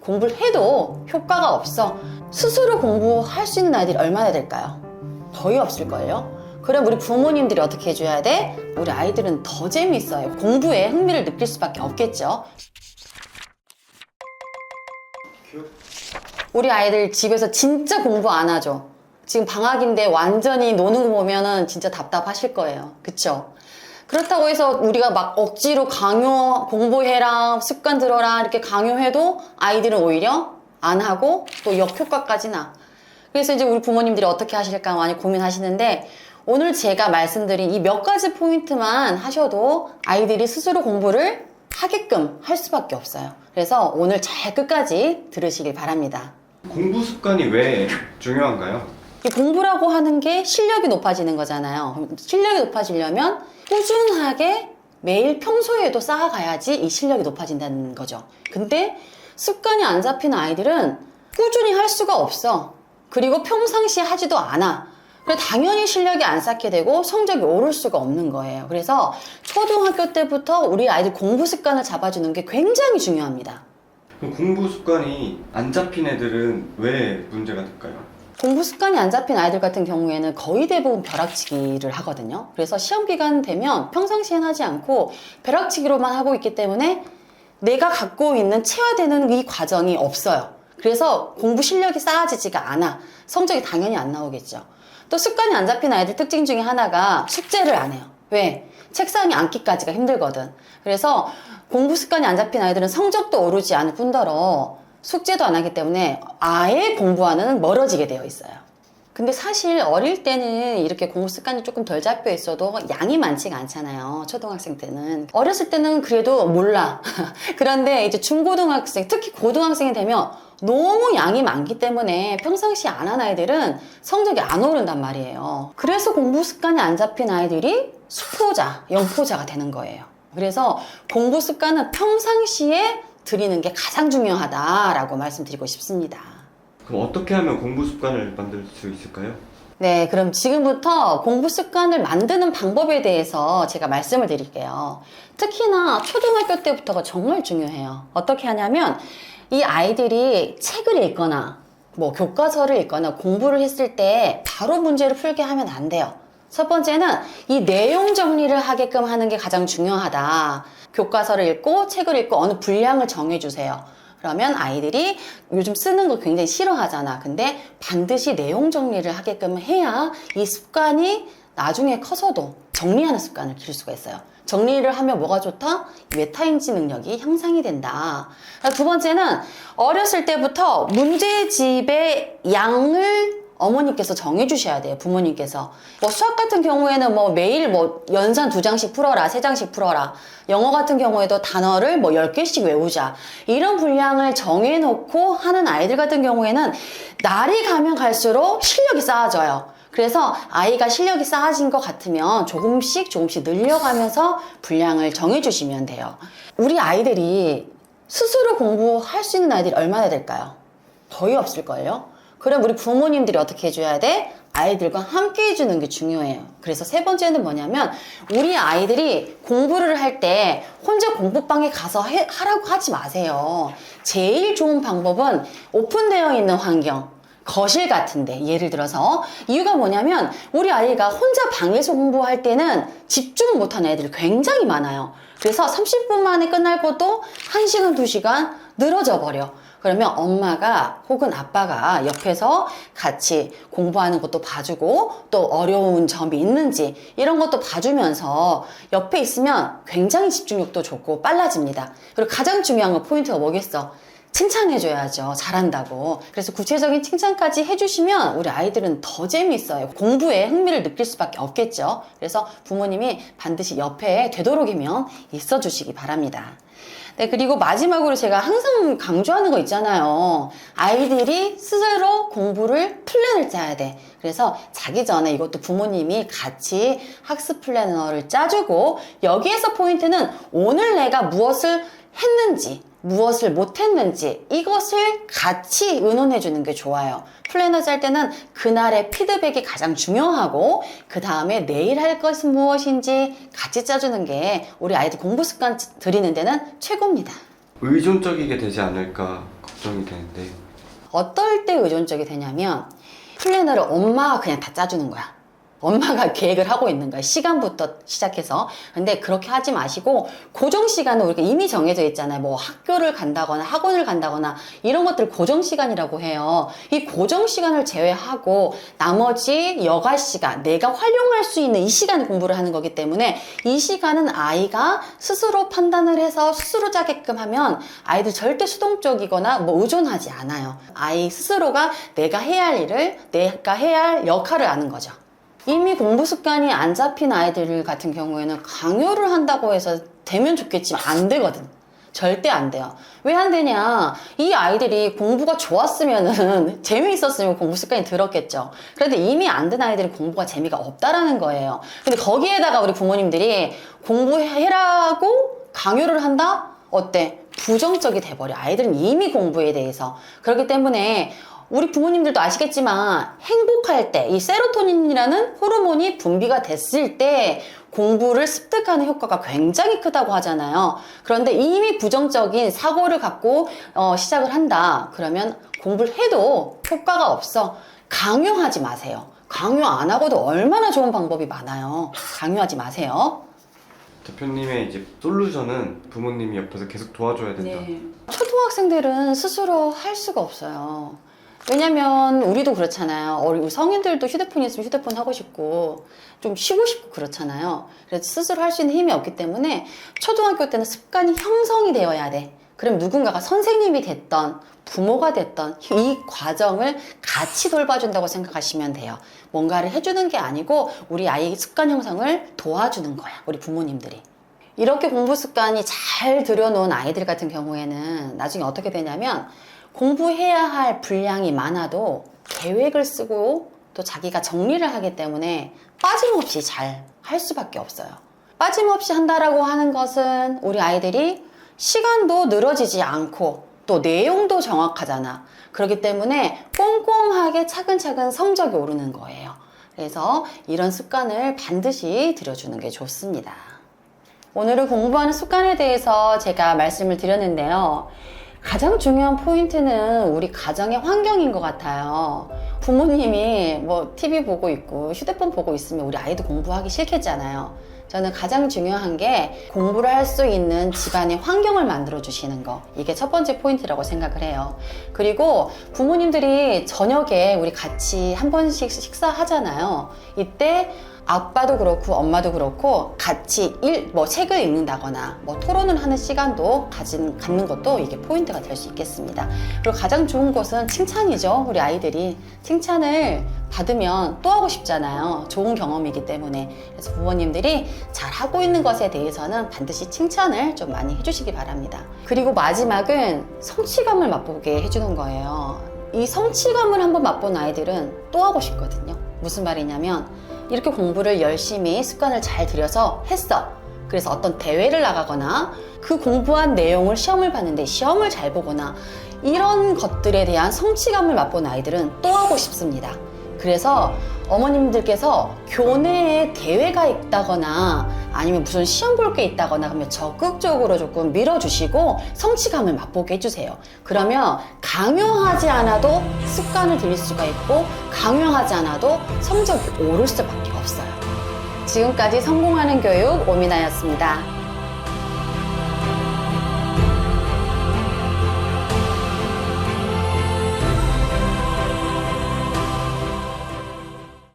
공부를 해도 효과가 없어. 스스로 공부할 수 있는 아이들이 얼마나 될까요? 거의 없을걸요? 그럼 우리 부모님들이 어떻게 해줘야 돼? 우리 아이들은 더 재미있어요. 공부에 흥미를 느낄 수밖에 없겠죠. 우리 아이들 집에서 진짜 공부 안 하죠. 지금 방학인데 완전히 노는 거 보면은 진짜 답답하실 거예요. 그쵸? 그렇다고 해서 우리가 막 억지로 강요, 공부해라, 습관 들어라 이렇게 강요해도 아이들은 오히려 안 하고 또 역효과까지 나. 그래서 이제 우리 부모님들이 어떻게 하실까 많이 고민하시는데, 오늘 제가 말씀드린 이 몇 가지 포인트만 하셔도 아이들이 스스로 공부를 하게끔 할 수밖에 없어요. 그래서 오늘 잘 끝까지 들으시길 바랍니다. 공부 습관이 왜 중요한가요? 이 공부라고 하는 게 실력이 높아지는 거잖아요. 실력이 높아지려면 꾸준하게 매일 평소에도 쌓아가야지 이 실력이 높아진다는 거죠. 근데 습관이 안 잡히는 아이들은 꾸준히 할 수가 없어. 그리고 평상시에 하지도 않아. 그래 당연히 실력이 안 쌓게 되고 성적이 오를 수가 없는 거예요. 그래서 초등학교 때부터 우리 아이들 공부 습관을 잡아주는 게 굉장히 중요합니다. 그럼 공부 습관이 안 잡힌 애들은 왜 문제가 될까요? 공부 습관이 안 잡힌 아이들 같은 경우에는 거의 대부분 벼락치기를 하거든요. 그래서 시험 기간 되면 평상시엔 하지 않고 벼락치기로만 하고 있기 때문에 내가 갖고 있는 체화되는 이 과정이 없어요. 그래서 공부 실력이 쌓아지지가 않아. 성적이 당연히 안 나오겠죠. 또 습관이 안 잡힌 아이들 특징 중에 하나가 숙제를 안 해요. 왜? 책상에 앉기까지가 힘들거든. 그래서 공부 습관이 안 잡힌 아이들은 성적도 오르지 않을 뿐더러 숙제도 안 하기 때문에 아예 공부와는 멀어지게 되어 있어요. 근데 사실 어릴 때는 이렇게 공부 습관이 조금 덜 잡혀 있어도 양이 많지가 않잖아요. 초등학생 때는. 어렸을 때는 그래도 몰라. 그런데 이제 중고등학생, 특히 고등학생이 되면 너무 양이 많기 때문에 평상시에 안 한 아이들은 성적이 안 오른단 말이에요. 그래서 공부 습관이 안 잡힌 아이들이 수포자, 영포자가 되는 거예요. 그래서 공부 습관은 평상시에 들이는 게 가장 중요하다라고 말씀드리고 싶습니다. 그럼 어떻게 하면 공부 습관을 만들 수 있을까요? 네, 그럼 지금부터 공부 습관을 만드는 방법에 대해서 제가 말씀을 드릴게요. 특히나 초등학교 때부터가 정말 중요해요. 어떻게 하냐면 이 아이들이 책을 읽거나 뭐 교과서를 읽거나 공부를 했을 때 바로 문제를 풀게 하면 안 돼요. 첫 번째는 이 내용 정리를 하게끔 하는 게 가장 중요하다. 교과서를 읽고 책을 읽고 어느 분량을 정해주세요. 그러면 아이들이 요즘 쓰는 거 굉장히 싫어하잖아. 근데 반드시 내용 정리를 하게끔 해야 이 습관이 나중에 커서도 정리하는 습관을 기를 수가 있어요. 정리를 하면 뭐가 좋다? 메타인지 능력이 향상이 된다. 두 번째는 어렸을 때부터 문제집의 양을 어머니께서 정해주셔야 돼요. 부모님께서. 뭐 수학 같은 경우에는 뭐 매일 뭐 연산 2장씩 풀어라, 3장씩 풀어라. 영어 같은 경우에도 단어를 뭐 10개씩 외우자. 이런 분량을 정해놓고 하는 아이들 같은 경우에는 날이 가면 갈수록 실력이 쌓아져요. 그래서 아이가 실력이 쌓아진 것 같으면 조금씩 늘려가면서 분량을 정해주시면 돼요. 우리 아이들이 스스로 공부할 수 있는 아이들이 얼마나 될까요? 거의 없을걸요? 그럼 우리 부모님들이 어떻게 해줘야 돼? 아이들과 함께 해주는 게 중요해요. 그래서 세 번째는 뭐냐면 우리 아이들이 공부를 할 때 혼자 공부방에 가서 하라고 하지 마세요. 제일 좋은 방법은 오픈되어 있는 환경, 거실 같은데 예를 들어서 이유가 뭐냐면 우리 아이가 혼자 방에서 공부할 때는 집중을 못하는 애들이 굉장히 많아요. 그래서 30분 만에 끝날 것도 1시간, 2시간 늘어져 버려. 그러면 엄마가 혹은 아빠가 옆에서 같이 공부하는 것도 봐주고 또 어려운 점이 있는지 이런 것도 봐주면서 옆에 있으면 굉장히 집중력도 좋고 빨라집니다. 그리고 가장 중요한 거 포인트가 뭐겠어? 칭찬해줘야죠. 잘한다고. 그래서 구체적인 칭찬까지 해주시면 우리 아이들은 더 재미있어요. 공부에 흥미를 느낄 수밖에 없겠죠. 그래서 부모님이 반드시 옆에 되도록이면 있어주시기 바랍니다. 네, 그리고 마지막으로 제가 항상 강조하는 거 있잖아요. 아이들이 스스로 공부를 플랜을 짜야 돼. 그래서 자기 전에 이것도 부모님이 같이 학습 플래너를 짜주고 여기에서 포인트는 오늘 내가 무엇을 했는지 무엇을 못했는지 이것을 같이 의논해 주는 게 좋아요. 플래너 짤 때는 그날의 피드백이 가장 중요하고 그 다음에 내일 할 것은 무엇인지 같이 짜주는 게 우리 아이들 공부 습관 들이는 데는 최고입니다. 의존적이게 되지 않을까 걱정이 되는데. 어떨 때 의존적이 되냐면 플래너를 엄마가 그냥 다 짜주는 거야. 엄마가 계획을 하고 있는 거야. 시간부터 시작해서. 근데 그렇게 하지 마시고 고정 시간은 우리가 이미 정해져 있잖아요. 뭐 학교를 간다거나 학원을 간다거나 이런 것들 고정 시간이라고 해요. 이 고정 시간을 제외하고 나머지 여가 시간, 내가 활용할 수 있는 이 시간에 공부를 하는 거기 때문에 이 시간은 아이가 스스로 판단을 해서 스스로 짜게끔 하면 아이들 절대 수동적이거나 뭐 의존하지 않아요. 아이 스스로가 내가 해야 할 일을, 내가 해야 할 역할을 아는 거죠. 이미 공부 습관이 안 잡힌 아이들 같은 경우에는 강요를 한다고 해서 되면 좋겠지만 안 되거든. 절대 안 돼요. 왜 안 되냐? 이 아이들이 공부가 좋았으면은 재미있었으면 공부 습관이 들었겠죠. 그런데 이미 안 된 아이들은 공부가 재미가 없다라는 거예요. 근데 거기에다가 우리 부모님들이 공부해라고 강요를 한다? 어때? 부정적이 돼버려. 아이들은 이미 공부에 대해서. 그렇기 때문에 우리 부모님들도 아시겠지만 행복할 때 이 세로토닌이라는 호르몬이 분비가 됐을 때 공부를 습득하는 효과가 굉장히 크다고 하잖아요. 그런데 이미 부정적인 사고를 갖고 시작을 한다. 그러면 공부를 해도 효과가 없어. 강요하지 마세요. 강요 안 하고도 얼마나 좋은 방법이 많아요. 강요하지 마세요. 대표님의 이제 솔루션은 부모님이 옆에서 계속 도와줘야 된다. 네. 초등학생들은 스스로 할 수가 없어요. 왜냐면 우리도 그렇잖아요. 우리 성인들도 휴대폰 있으면 휴대폰 하고 싶고 좀 쉬고 싶고 그렇잖아요. 그래서 스스로 할 수 있는 힘이 없기 때문에 초등학교 때는 습관이 형성이 되어야 돼. 그럼 누군가가 선생님이 됐던 부모가 됐던 이 과정을 같이 돌봐준다고 생각하시면 돼요. 뭔가를 해주는 게 아니고 우리 아이의 습관 형성을 도와주는 거야. 우리 부모님들이. 이렇게 공부 습관이 잘 들여놓은 아이들 같은 경우에는 나중에 어떻게 되냐면 공부해야 할 분량이 많아도 계획을 쓰고 또 자기가 정리를 하기 때문에 빠짐없이 잘 할 수밖에 없어요. 빠짐없이 한다라고 하는 것은 우리 아이들이 시간도 늘어지지 않고 또 내용도 정확하잖아. 그렇기 때문에 꼼꼼하게 차근차근 성적이 오르는 거예요. 그래서 이런 습관을 반드시 들여주는 게 좋습니다. 오늘은 공부하는 습관에 대해서 제가 말씀을 드렸는데요. 가장 중요한 포인트는 우리 가정의 환경인 것 같아요. 부모님이 뭐 TV 보고 있고 휴대폰 보고 있으면 우리 아이도 공부하기 싫겠잖아요. 저는 가장 중요한 게 공부를 할 수 있는 집안의 환경을 만들어 주시는 거, 이게 첫 번째 포인트라고 생각을 해요. 그리고 부모님들이 저녁에 우리 같이 한 번씩 식사하잖아요. 이때 아빠도 그렇고 엄마도 그렇고 같이 책을 읽는다거나 토론을 하는 시간도 갖는 것도 이게 포인트가 될 수 있겠습니다. 그리고 가장 좋은 것은 칭찬이죠. 우리 아이들이 칭찬을 받으면 또 하고 싶잖아요. 좋은 경험이기 때문에. 그래서 부모님들이 잘 하고 있는 것에 대해서는 반드시 칭찬을 좀 많이 해주시기 바랍니다. 그리고 마지막은 성취감을 맛보게 해주는 거예요. 이 성취감을 한번 맛본 아이들은 또 하고 싶거든요. 무슨 말이냐면 이렇게 공부를 열심히 습관을 잘 들여서 했어. 그래서 어떤 대회를 나가거나 그 공부한 내용을 시험을 봤는데 시험을 잘 보거나 이런 것들에 대한 성취감을 맛본 아이들은 또 하고 싶습니다. 그래서 어머님들께서 교내에 대회가 있다거나 아니면 무슨 시험 볼 게 있다거나 하면 적극적으로 조금 밀어주시고 성취감을 맛보게 해주세요. 그러면 강요하지 않아도 습관을 들일 수가 있고 강요하지 않아도 성적이 오를 수밖에 없어요. 지금까지 성공하는 교육 오미나였습니다.